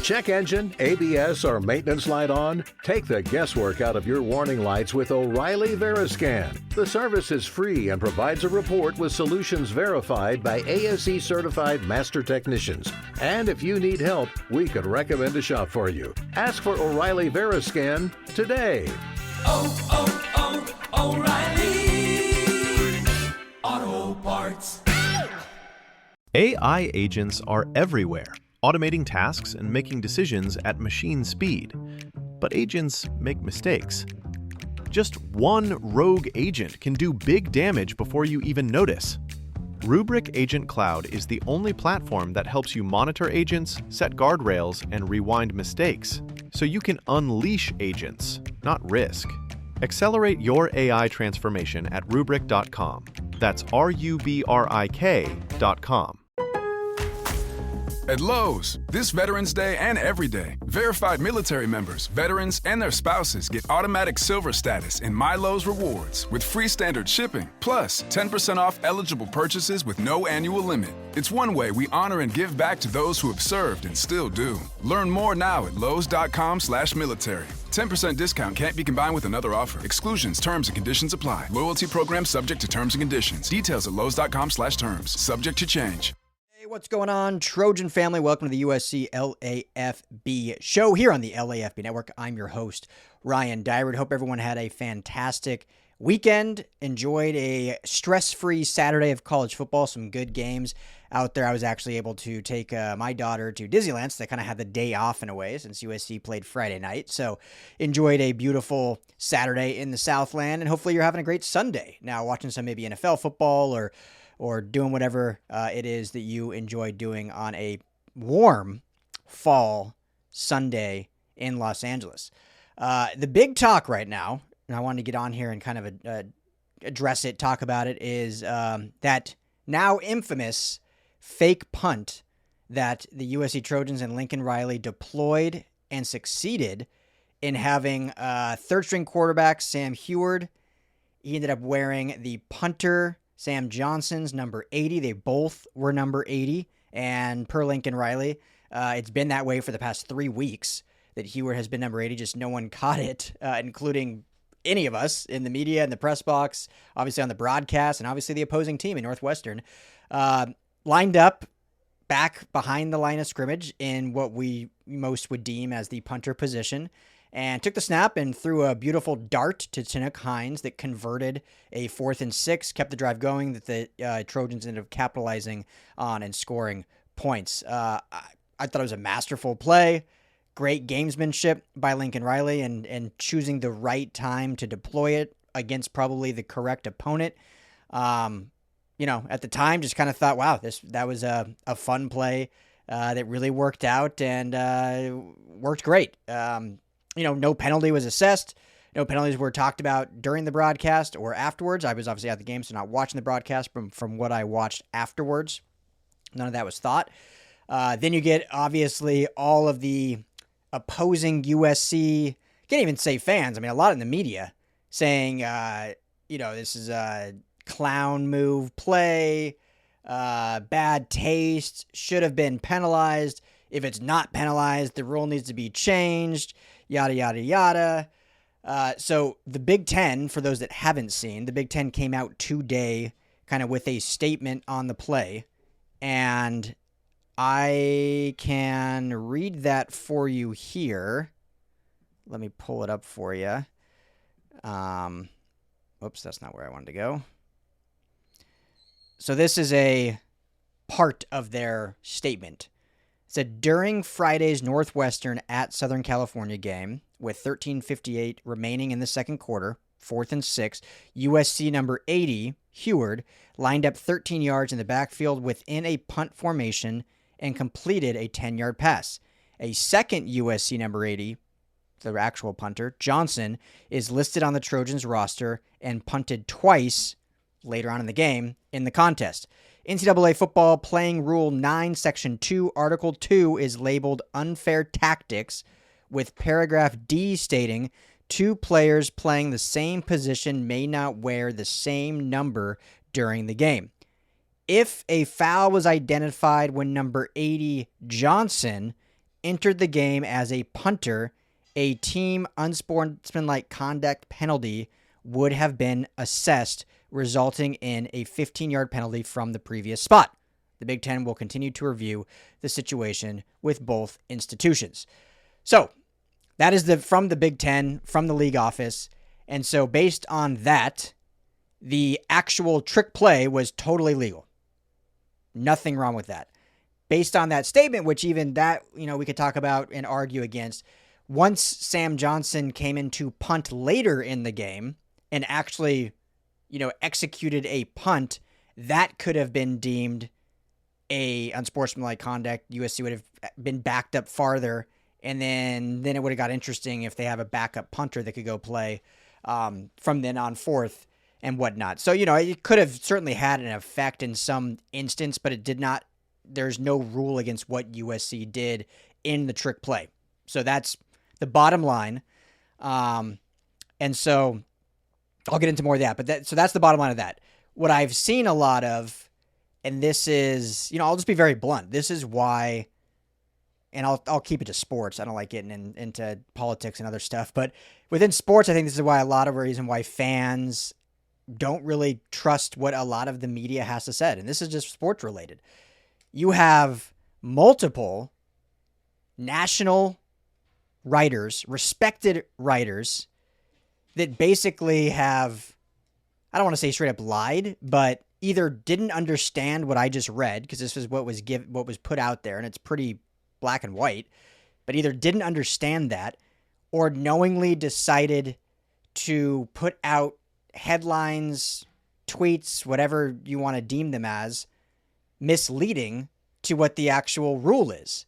Check engine, ABS, or maintenance light on? Take the guesswork out of your warning lights with O'Reilly Veriscan. The service is free and provides a report with solutions verified by ASE certified master technicians. And if you need help, we could recommend a shop for you. Ask for O'Reilly Veriscan today. O'Reilly Auto Parts. AI agents are everywhere, automating tasks and making decisions at machine speed. But agents make mistakes. Just one rogue agent can do big damage before you even notice. Rubrik Agent Cloud is the only platform that helps you monitor agents, set guardrails, and rewind mistakes, so you can unleash agents, not risk. Accelerate your AI transformation at Rubrik.com. That's RUBRIK.com. At Lowe's, this Veterans Day and every day, verified military members, veterans, and their spouses get automatic silver status in My Lowe's Rewards with free standard shipping, plus 10% off eligible purchases with no annual limit. It's one way we honor and give back to those who have served and still do. Learn more now at lowes.com/military. 10% discount can't be combined with another offer. Exclusions, terms, and conditions apply. Loyalty program subject to terms and conditions. Details at lowes.com/terms. Subject to change. Hey, what's going on, Trojan family? Welcome to the USC LAFB show here on the LAFB Network. I'm your host, Ryan Dyrud. Hope everyone had a fantastic weekend, enjoyed a stress-free Saturday of college football, some good games out there. I was actually able to take my daughter to Disneyland, so they kind of had the day off in a way since USC played Friday night. So enjoyed a beautiful Saturday in the Southland, and hopefully you're having a great Sunday. Now watching some maybe NFL football or doing whatever it is that you enjoy doing on a warm fall Sunday in Los Angeles. The big talk right now, and I wanted to get on here and kind of address it, talk about it, is that now infamous fake punt that the USC Trojans and Lincoln Riley deployed and succeeded in having third-string quarterback Sam Huard. He ended up wearing the punter Sam Johnson's number 80. They both were number 80. And per Lincoln Riley, it's been that way for the past 3 weeks that Huard has been number 80. Just no one caught it, including any of us in the media, in the press box, obviously on the broadcast, and obviously the opposing team in Northwestern. Lined up back behind the line of scrimmage in what we most would deem as the punter position, and took the snap and threw a beautiful dart to Tanook Hines that converted a 4th and 6, kept the drive going that the Trojans ended up capitalizing on and scoring points. I thought it was a masterful play, great gamesmanship by Lincoln Riley and choosing the right time to deploy it against probably the correct opponent. At the time, just kind of thought, wow, that was a fun play that really worked out and worked great. No penalty was assessed. No penalties were talked about during the broadcast or afterwards. I was obviously at the game, so not watching the broadcast. From what I watched afterwards, none of that was thought. Then you get, obviously, all of the opposing USC, can't even say fans, I mean, a lot in the media saying, this is a clown move play, bad taste, should have been penalized. If it's not penalized, the rule needs to be changed, yada, yada, yada. So the Big Ten, for those that haven't seen, the Big Ten came out today kind of with a statement on the play. And I can read that for you here. Let me pull it up for you. Oops, that's not where I wanted to go. So this is a part of their statement. It said, during Friday's Northwestern at Southern California game, with 13:58 remaining in the second quarter, 4th and 6, USC number 80, Huard, lined up 13 yards in the backfield within a punt formation and completed a 10-yard pass. A second USC number 80, the actual punter, Johnson, is listed on the Trojans roster and punted twice later on in the game in the contest. NCAA Football Playing Rule 9, Section 2, Article 2 is labeled Unfair Tactics, with paragraph D stating, 2 players playing the same position may not wear the same number during the game. If a foul was identified when number 80 Johnson entered the game as a punter, a team unsportsmanlike conduct penalty would have been assessed, resulting in a 15-yard penalty from the previous spot. The Big Ten will continue to review the situation with both institutions. So that is from the Big Ten, from the league office. And so based on that, the actual trick play was totally legal. Nothing wrong with that. Based on that statement, which even that, we could talk about and argue against, once Sam Johnson came in to punt later in the game and actually, executed a punt, that could have been deemed a unsportsmanlike conduct. USC would have been backed up farther, and then it would have got interesting if they have a backup punter that could go play from then on forth and whatnot. So, it could have certainly had an effect in some instance, but it did not. There's no rule against what USC did in the trick play. So that's the bottom line. And so I'll get into more of that, but that's the bottom line of that. What I've seen a lot of, and this is, I'll just be very blunt. This is why, and I'll keep it to sports. I don't like getting into politics and other stuff, but within sports, I think this is why a lot of reason why fans don't really trust what a lot of the media has to say. And this is just sports related. You have multiple national writers, respected writers, that basically have, I don't want to say straight up lied, but either didn't understand what I just read, because this is what was put out there, and it's pretty black and white, but either didn't understand that, or knowingly decided to put out headlines, tweets, whatever you want to deem them as, misleading to what the actual rule is.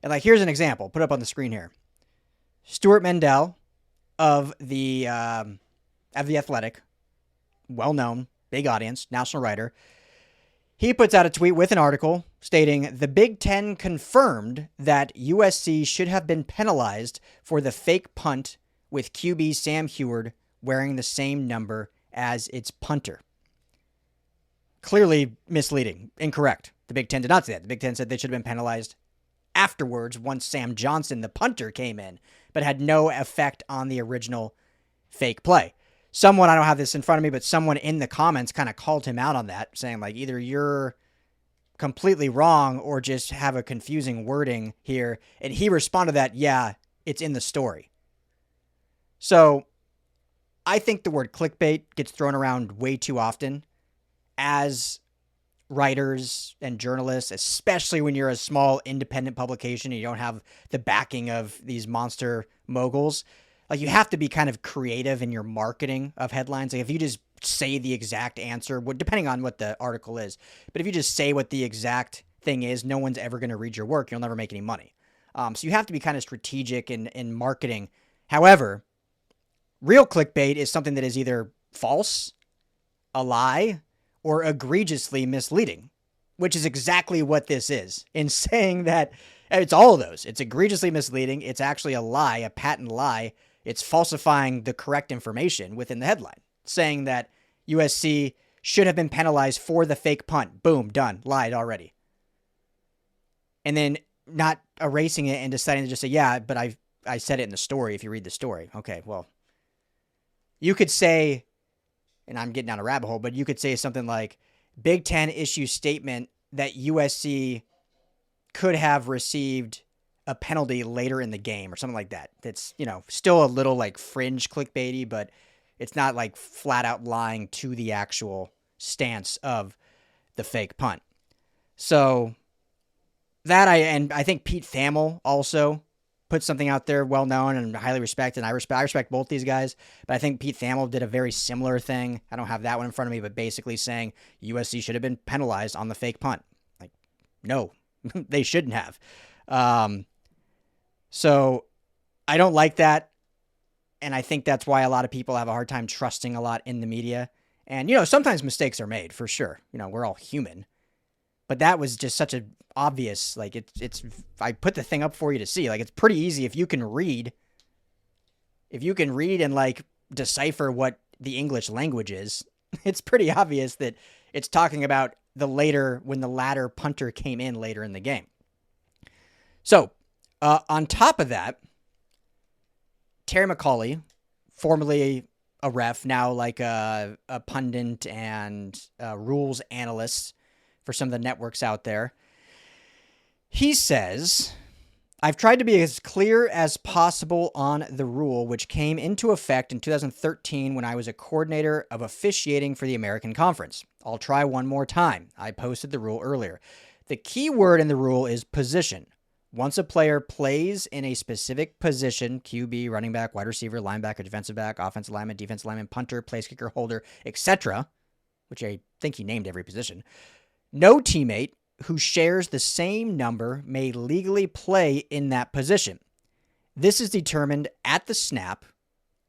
And here's an example, put up on the screen here. Stuart Mendel of the Athletic, well-known, big audience, national writer, he puts out a tweet with an article stating, the Big Ten confirmed that USC should have been penalized for the fake punt with QB Sam Huard wearing the same number as its punter. Clearly misleading, incorrect. The Big Ten did not say that. The Big Ten said they should have been penalized afterwards once Sam Johnson, the punter, came in, but had no effect on the original fake play. Someone, I don't have this in front of me, but someone in the comments kind of called him out on that, saying either you're completely wrong or just have a confusing wording here. And he responded to that, yeah, it's in the story. So I think the word clickbait gets thrown around way too often as writers and journalists, especially when you're a small independent publication and you don't have the backing of these monster moguls. You have to be kind of creative in your marketing of headlines. If you just say the exact answer, depending on what the article is, but if you just say what the exact thing is, no one's ever going to read your work. You'll never make any money. So you have to be kind of strategic in marketing. However, real clickbait is something that is either false, a lie, or egregiously misleading, which is exactly what this is. In saying that it's all of those. It's egregiously misleading. It's actually a lie, a patent lie. It's falsifying the correct information within the headline, saying that USC should have been penalized for the fake punt. Boom, done, lied already. And then not erasing it and deciding to just say, yeah, but I said it in the story if you read the story. Okay, well, you could say, and I'm getting down a rabbit hole, but you could say something like, Big Ten issues statement that USC could have received a penalty later in the game or something like that. That's, still a little fringe clickbaity, but it's not flat out lying to the actual stance of the fake punt. So that I think Pete Thamel also put something out there well known and highly respected. And I respect both these guys, but I think Pete Thamel did a very similar thing. I don't have that one in front of me, but basically saying USC should have been penalized on the fake punt. No, they shouldn't have. So I don't like that. And I think that's why a lot of people have a hard time trusting a lot in the media. And, sometimes mistakes are made for sure. We're all human. But that was just such a obvious, I put the thing up for you to see. It's pretty easy if you can read and decipher what the English language is. It's pretty obvious that it's talking about when the latter punter came in later in the game. So On top of that, Terry McAuley, formerly a ref, now like a pundit and rules analyst for some of the networks out there, he says, I've tried to be as clear as possible on the rule, which came into effect in 2013 when I was a coordinator of officiating for the American Conference. I'll try one more time. I posted the rule earlier. The key word in the rule is position. Once a player plays in a specific position, QB, running back, wide receiver, linebacker, defensive back, offensive lineman, defensive lineman, punter, place kicker, holder, etc., which I think he named every position, no teammate who shares the same number may legally play in that position. This is determined at the snap,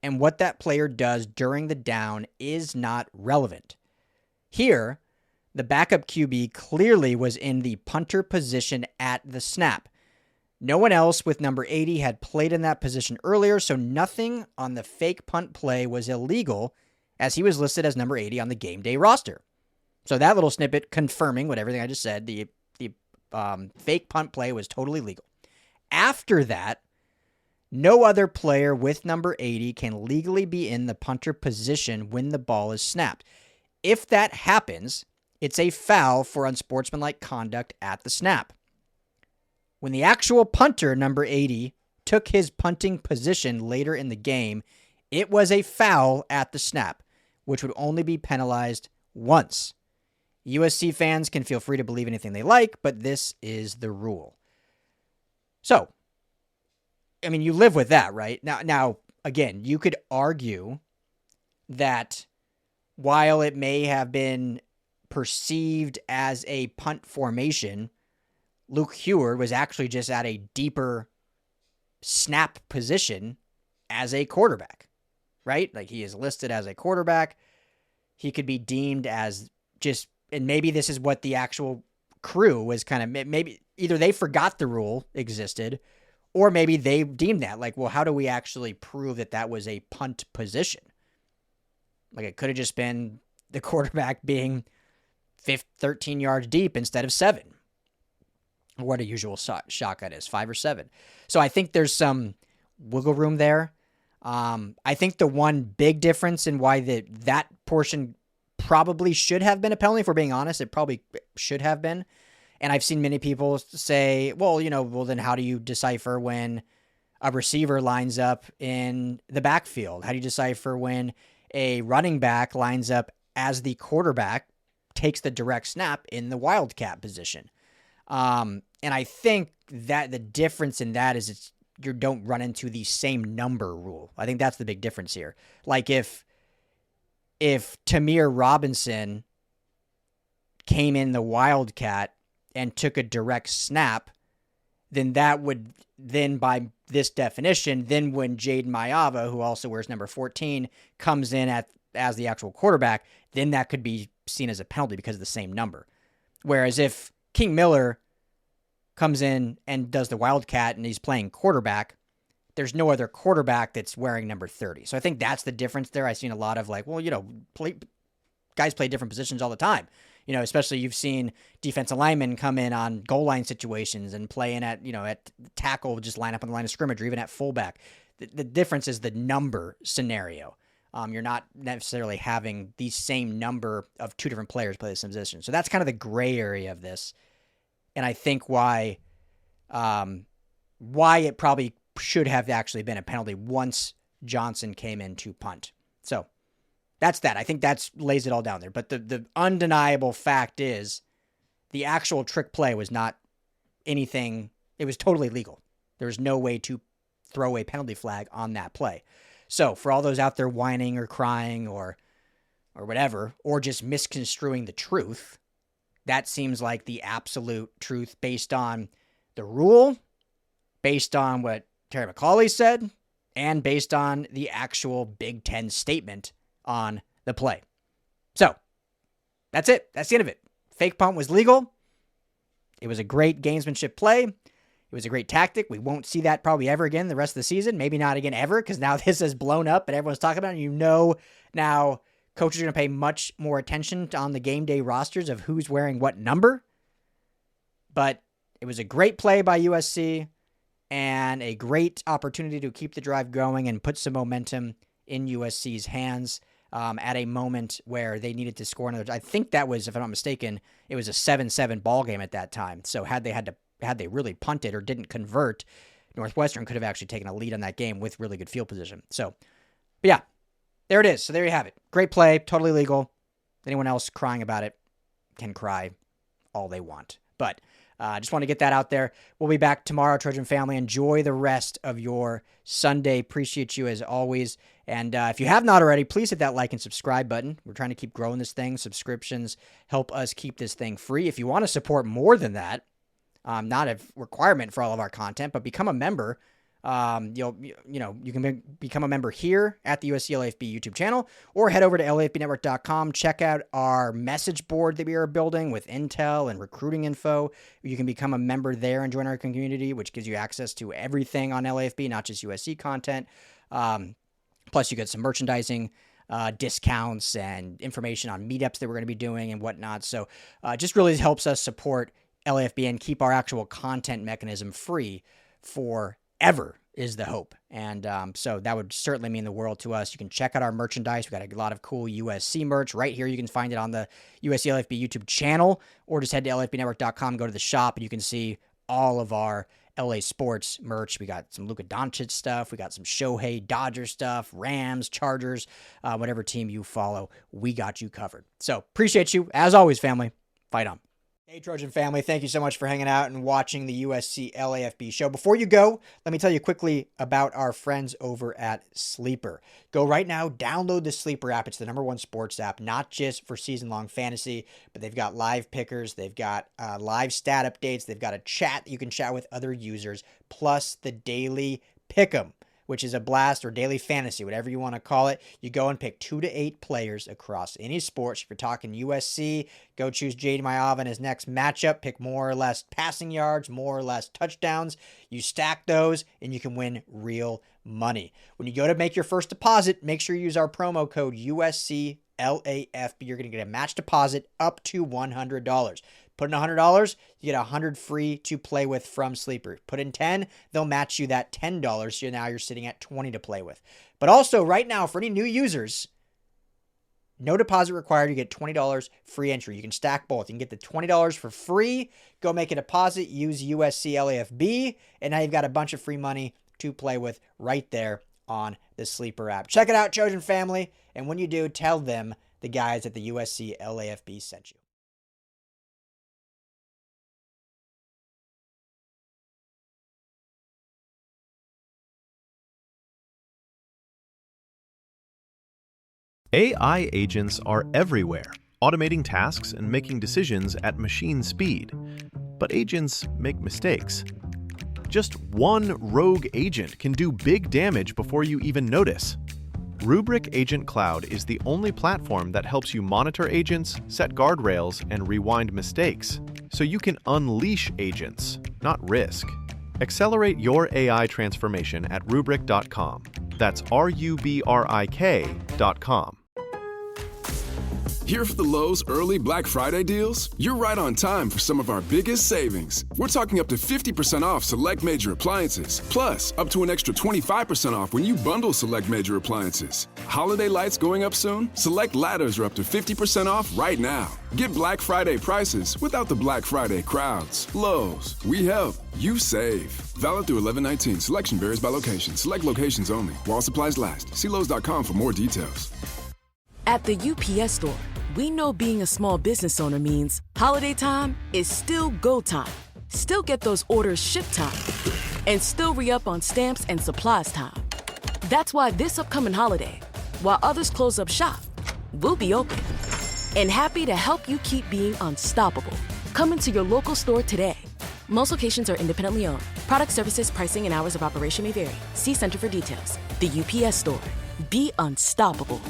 and what that player does during the down is not relevant. Here, the backup QB clearly was in the punter position at the snap. No one else with number 80 had played in that position earlier, so nothing on the fake punt play was illegal, as he was listed as number 80 on the game day roster. So that little snippet confirming what everything I just said, the fake punt play was totally legal. After that, no other player with number 80 can legally be in the punter position when the ball is snapped. If that happens, it's a foul for unsportsmanlike conduct at the snap. When the actual punter, number 80, took his punting position later in the game, it was a foul at the snap, which would only be penalized once. USC fans can feel free to believe anything they like, but this is the rule. So, I mean, you live with that, right? Now, again, you could argue that while it may have been perceived as a punt formation, Luke Huard was actually just at a deeper snap position as a quarterback, right? Like, he is listed as a quarterback. He could be deemed as just, and maybe this is what the actual crew was kind of, maybe either they forgot the rule existed, or maybe they deemed that, like, well, how do we actually prove that that was a punt position? Like, it could have just been the quarterback being 13 yards deep instead of 7. What a usual shotgun is, 5 or 7. So I think there's some wiggle room there. I think the one big difference in why that portion probably should have been a penalty, if we're being honest, it probably should have been. And I've seen many people say, well, then how do you decipher when a receiver lines up in the backfield? How do you decipher when a running back lines up as the quarterback takes the direct snap in the wildcat position? And I think that the difference in that is you don't run into the same number rule. I think that's the big difference here. Like if Tamir Robinson came in the wildcat and took a direct snap, then that would, then by this definition, then when Jaden Mayava, who also wears number 14, comes in as the actual quarterback, then that could be seen as a penalty because of the same number. Whereas if King Miller comes in and does the wildcat and he's playing quarterback, there's no other quarterback that's wearing number 30. So I think that's the difference there. I've seen a lot of like, well, guys play different positions all the time. Especially you've seen defensive linemen come in on goal line situations and play in at tackle, just line up on the line of scrimmage, or even at fullback. The difference is the number scenario. You're not necessarily having the same number of two different players play the same position. So that's kind of the gray area of this. And I think why it probably should have actually been a penalty once Johnson came in to punt. So that's that. I think that lays it all down there. But the undeniable fact is the actual trick play was not anything. It was totally legal. There was no way to throw a penalty flag on that play. So for all those out there whining or crying or whatever, or just misconstruing the truth, that seems like the absolute truth based on the rule, based on what Terry McAuley said, and based on the actual Big Ten statement on the play. So that's it. That's the end of it. Fake punt was legal. It was a great gamesmanship play. It was a great tactic. We won't see that probably ever again the rest of the season. Maybe not again ever, because now this has blown up and everyone's talking about it. Now coaches are going to pay much more attention on the game day rosters of who's wearing what number. But it was a great play by USC. and a great opportunity to keep the drive going and put some momentum in USC's hands at a moment where they needed to score another. I think that was, if I'm not mistaken, it was a 7-7 ball game at that time. So had they really punted or didn't convert, Northwestern could have actually taken a lead on that game with really good field position. So, but yeah, there it is. So there you have it. Great play, totally legal. Anyone else crying about it can cry all they want. But I just want to get that out there. We'll be back tomorrow, Trojan family. Enjoy the rest of your Sunday. Appreciate you as always. And if you have not already, please hit that like and subscribe button. We're trying to keep growing this thing. Subscriptions help us keep this thing free. If you want to support more than that, not a requirement for all of our content, but become a member. You can become a member here at the USC LAFB YouTube channel, or head over to LAFBnetwork.com. Check out our message board that we are building with intel and recruiting info. You can become a member there and join our community, which gives you access to everything on LAFB, not just USC content. Plus, you get some merchandising discounts and information on meetups that we're going to be doing and whatnot. So just really helps us support LAFB and keep our actual content mechanism free forever is the hope. And so that would certainly mean the world to us. You can check out our merchandise. We got a lot of cool USC merch right here. You can find it on the USC LAFB YouTube channel, or just head to LAFBnetwork.com, go to the shop, and you can see all of our LA sports merch. We got some Luka Doncic stuff. We got some Shohei Dodger stuff, Rams, Chargers, whatever team you follow, we got you covered. So appreciate you. As always, family, fight on. Hey, Trojan family, thank you so much for hanging out and watching the USC LAFB show. Before you go, let me tell you quickly about our friends over at Sleeper. Go right now, download the Sleeper app. It's the #1 sports app, not just for season-long fantasy, but they've got live pickers, they've got live stat updates, they've got a chat that you can chat with other users, plus the daily pick'em, which is a blast, or daily fantasy, whatever you want to call it. You go and pick 2 to 8 players across any sports. If you're talking USC, go choose Jade Mayav in his next matchup. Pick more or less passing yards, more or less touchdowns. You stack those, and you can win real money. When you go to make your first deposit, make sure you use our promo code USC LAFB. You're going to get a match deposit up to $100. Put in $100, you get $100 free to play with from Sleeper. Put in $10, they'll match you that $10, so now you're sitting at $20 to play with. But also, right now, for any new users, no deposit required. You get $20 free entry. You can stack both. You can get the $20 for free. Go make a deposit. Use USC LAFB, and now you've got a bunch of free money to play with right there on the Sleeper app. Check it out, Trojan family, and when you do, tell them the guys at the USC LAFB sent you. AI agents are everywhere, automating tasks and making decisions at machine speed. But agents make mistakes. Just one rogue agent can do big damage before you even notice. Rubrik Agent Cloud is the only platform that helps you monitor agents, set guardrails, and rewind mistakes, so you can unleash agents, not risk. Accelerate your AI transformation at Rubrik.com. That's RUBRIK.com. Here for the Lowe's early Black Friday deals? You're right on time for some of our biggest savings. We're talking up to 50% off select major appliances, plus up to an extra 25% off when you bundle select major appliances. Holiday lights going up soon? Select ladders are up to 50% off right now. Get Black Friday prices without the Black Friday crowds. Lowe's, we help, you save. Valid through 11/19. Selection varies by location. Select locations only. While supplies last. See Lowe's.com for more details. At the UPS Store, we know being a small business owner means holiday time is still go time. Still get those orders shipped time. And still re-up on stamps and supplies time. That's why this upcoming holiday, while others close up shop, we'll be open. And happy to help you keep being unstoppable. Come into your local store today. Most locations are independently owned. Product, services, pricing, and hours of operation may vary. See Center for details. The UPS Store. Be unstoppable.